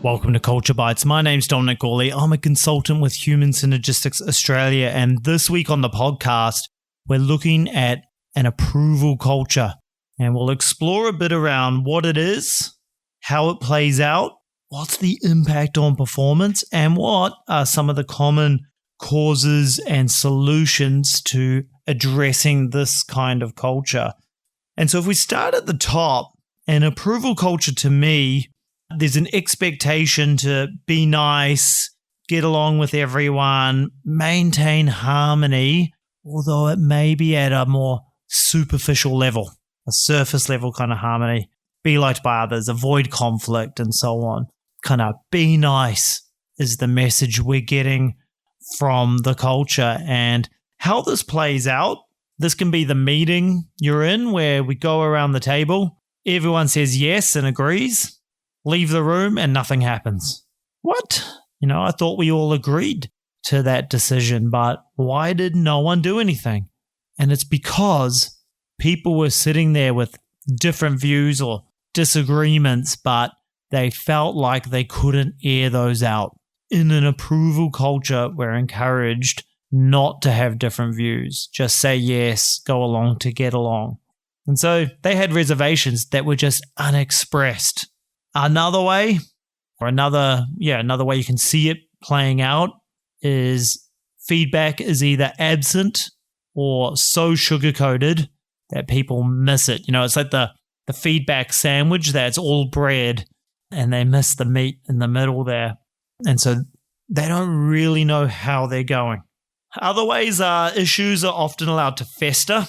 Welcome to Culture Bites. My name's Dominic. I'm a consultant with Human Synergistics Australia, and this week on the podcast, we're looking at an approval culture, and we'll explore a bit around what it is, how it plays out, what's the impact on performance, and what are some of the common causes and solutions to addressing this kind of culture. And so if we start at the top, an approval culture to me, there's an expectation to be nice, get along with everyone, maintain harmony, although it may be at a more superficial level, a surface level kind of harmony, be liked by others, avoid conflict and so on. Kind of be nice is the message we're getting from the culture. And how this plays out, this can be the meeting you're in where we go around the table, everyone says yes and agrees, leave the room and nothing happens. What? I thought we all agreed to that decision, but why did no one do anything? And it's because people were sitting there with different views or disagreements, but they felt like they couldn't air those out. In an approval culture, we're encouraged not to have different views. Just say yes, go along to get along. And so they had reservations that were just unexpressed. Another way you can see it playing out is feedback is either absent or so sugar-coated that people miss it. It's like the feedback sandwich that's all bread and they miss the meat in the middle there. And so they don't really know how they're going. Other ways issues are often allowed to fester.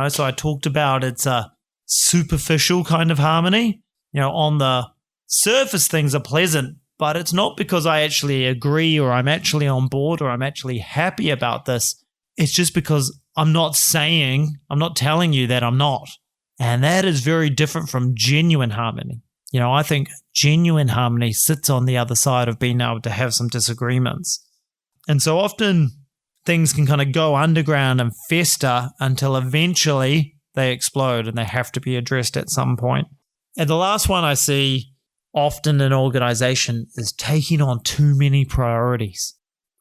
So I talked about it's a superficial kind of harmony. On the surface things are pleasant, but it's not because I actually agree or I'm actually on board or I'm actually happy about this. It's just because I'm not telling you that I'm not. And that is very different from genuine harmony. I think genuine harmony sits on the other side of being able to have some disagreements. And so often things can kind of go underground and fester until eventually they explode and they have to be addressed at some point. And the last one I see often in organization is taking on too many priorities.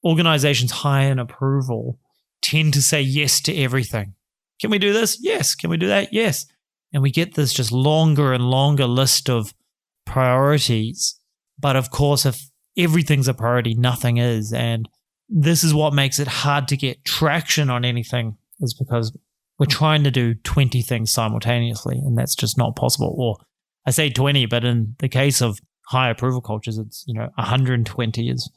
Organizations high in approval tend to say yes to everything. Can we do this? Yes. Can we do that? Yes. And we get this just longer and longer list of priorities. But of course, if everything's a priority, nothing is. And this is what makes it hard to get traction on anything, is because we're trying to do 20 things simultaneously, and that's just not possible. Or I say 20, but in the case of high approval cultures, it's 120 is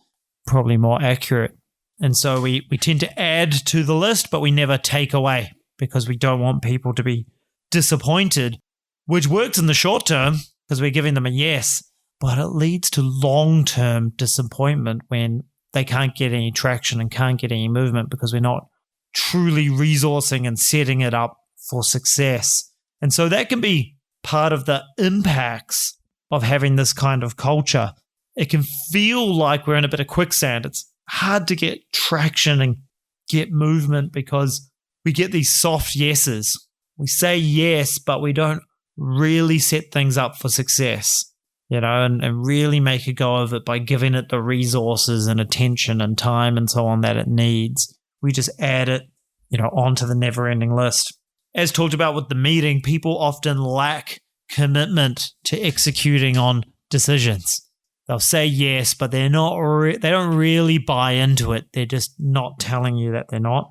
probably more accurate. And so we tend to add to the list, but we never take away because we don't want people to be disappointed, which works in the short term because we're giving them a yes, but it leads to long-term disappointment when they can't get any traction and can't get any movement because we're not truly resourcing and setting it up for success. And so that can be part of the impacts of having this kind of culture. It can feel like we're in a bit of quicksand. It's hard to get traction and get movement because we get these soft yeses. We say yes, but we don't really set things up for success, and really make a go of it by giving it the resources and attention and time and so on that it needs. We just add it, onto the never-ending list. As talked about with the meeting, people often lack commitment to executing on decisions. They'll say yes, but they don't really buy into it. They're just not telling you that they're not.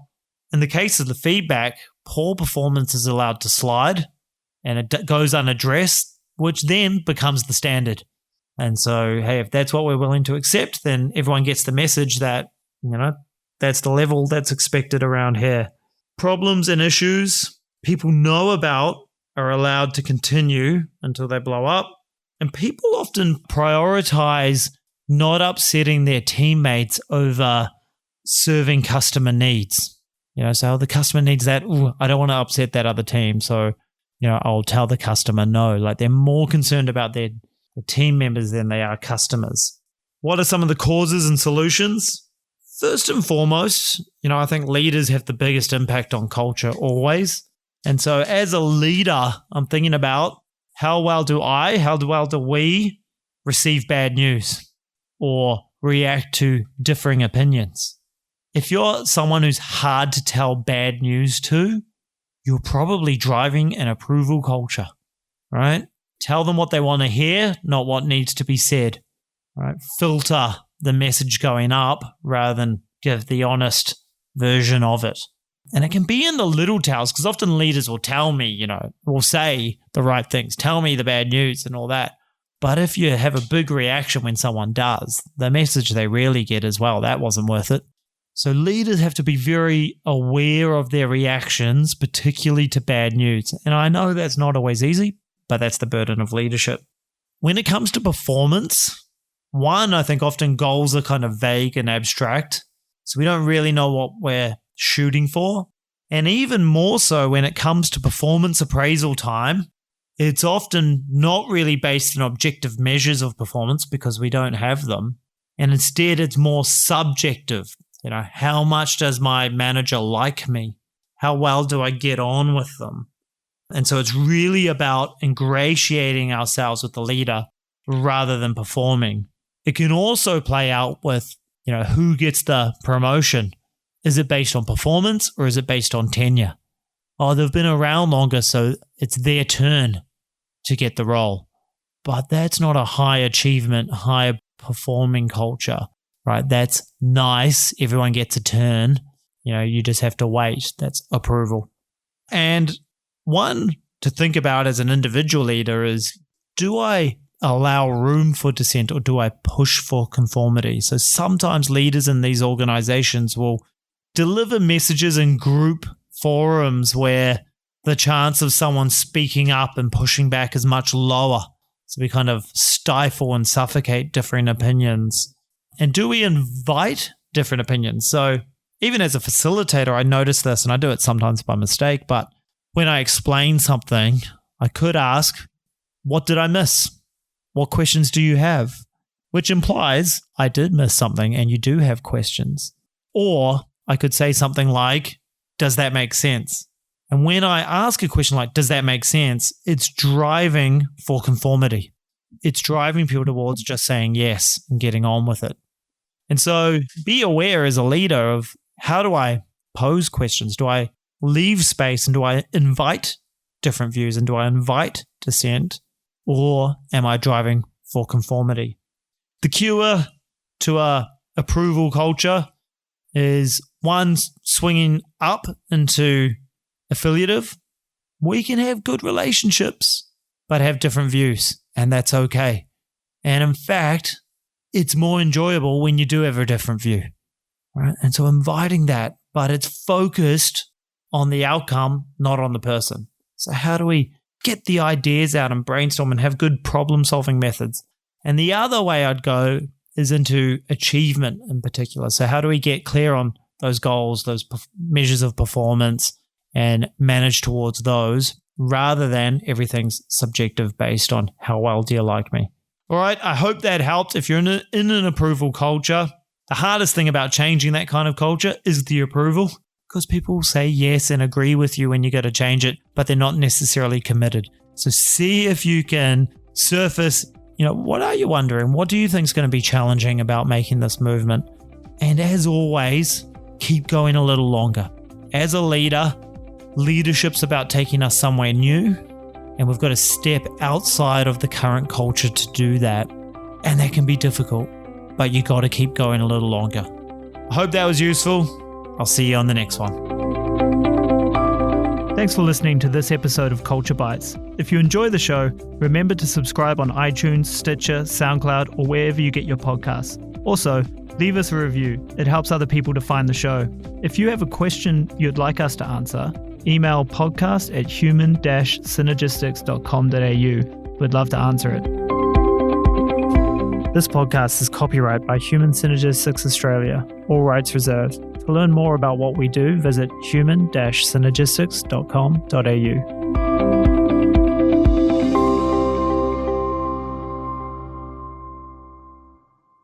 In the case of the feedback, poor performance is allowed to slide and it goes unaddressed, which then becomes the standard. And so, hey, if that's what we're willing to accept, then everyone gets the message that, that's the level that's expected around here. Problems and issues people know about are allowed to continue until they blow up. And people often prioritize not upsetting their teammates over serving customer needs. So the customer needs that. Ooh, I don't want to upset that other team. So, I'll tell the customer no. Like they're more concerned about their team members than they are customers. What are some of the causes and solutions? First and foremost, I think leaders have the biggest impact on culture always. And so as a leader, I'm thinking about how well do we receive bad news or react to differing opinions. If you're someone who's hard to tell bad news to, you're probably driving an approval culture, right? Tell them what they want to hear, not what needs to be said, right? Filter the message going up rather than give the honest version of it. And it can be in the little tales, because often leaders will tell me, will say the right things, tell me the bad news and all that. But if you have a big reaction when someone does, the message they really get is, well, that wasn't worth it. So leaders have to be very aware of their reactions, particularly to bad news. And I know that's not always easy, but that's the burden of leadership. When it comes to performance, I think often goals are kind of vague and abstract. So we don't really know what we're shooting for. And even more so when it comes to performance appraisal time, it's often not really based on objective measures of performance because we don't have them. And instead, it's more subjective. How much does my manager like me? How well do I get on with them? And so it's really about ingratiating ourselves with the leader rather than performing. It can also play out with, who gets the promotion. Is it based on performance or is it based on tenure? Oh, they've been around longer, so it's their turn to get the role. But that's not a high achievement, high performing culture, right? That's nice. Everyone gets a turn. You just have to wait. That's approval. And one to think about as an individual leader is, do I allow room for dissent or do I push for conformity? So sometimes leaders in these organizations will deliver messages in group forums where the chance of someone speaking up and pushing back is much lower. So we kind of stifle and suffocate different opinions. And do we invite different opinions? So even as a facilitator, I notice this, and I do it sometimes by mistake, but when I explain something, I could ask, what did I miss? What questions do you have? Which implies I did miss something and you do have questions. Or I could say something like, does that make sense? And when I ask a question like, does that make sense? It's driving for conformity. It's driving people towards just saying yes and getting on with it. And so be aware as a leader of, how do I pose questions? Do I leave space and do I invite different views and do I invite dissent? Or am I driving for conformity? The cure to a approval culture is one, swinging up into affiliative. We can have good relationships, but have different views, and that's okay. And in fact, it's more enjoyable when you do have a different view, right? And so inviting that, but it's focused on the outcome, not on the person. So how do we get the ideas out and brainstorm and have good problem-solving methods? And the other way I'd go is into achievement in particular. So how do we get clear on those goals, those measures of performance, and manage towards those rather than everything's subjective based on how well do you like me? All right, I hope that helped. If you're in an approval culture, the hardest thing about changing that kind of culture is the approval, because people say yes and agree with you when you go to change it, but they're not necessarily committed. So see if you can surface, what are you wondering? What do you think is going to be challenging about making this movement? And as always, keep going a little longer. As a leader, leadership's about taking us somewhere new, and we've got to step outside of the current culture to do that. And that can be difficult, but you got to keep going a little longer. I hope that was useful. I'll see you on the next one. Thanks for listening to this episode of Culture Bites. If you enjoy the show, remember to subscribe on iTunes, Stitcher, SoundCloud, or wherever you get your podcasts. Also, leave us a review. It helps other people to find the show. If you have a question you'd like us to answer, email podcast@human-synergistics.com.au. We'd love to answer it. This podcast is copyright by Human Synergistics Australia. All rights reserved. To learn more about what we do, visit human-synergistics.com.au.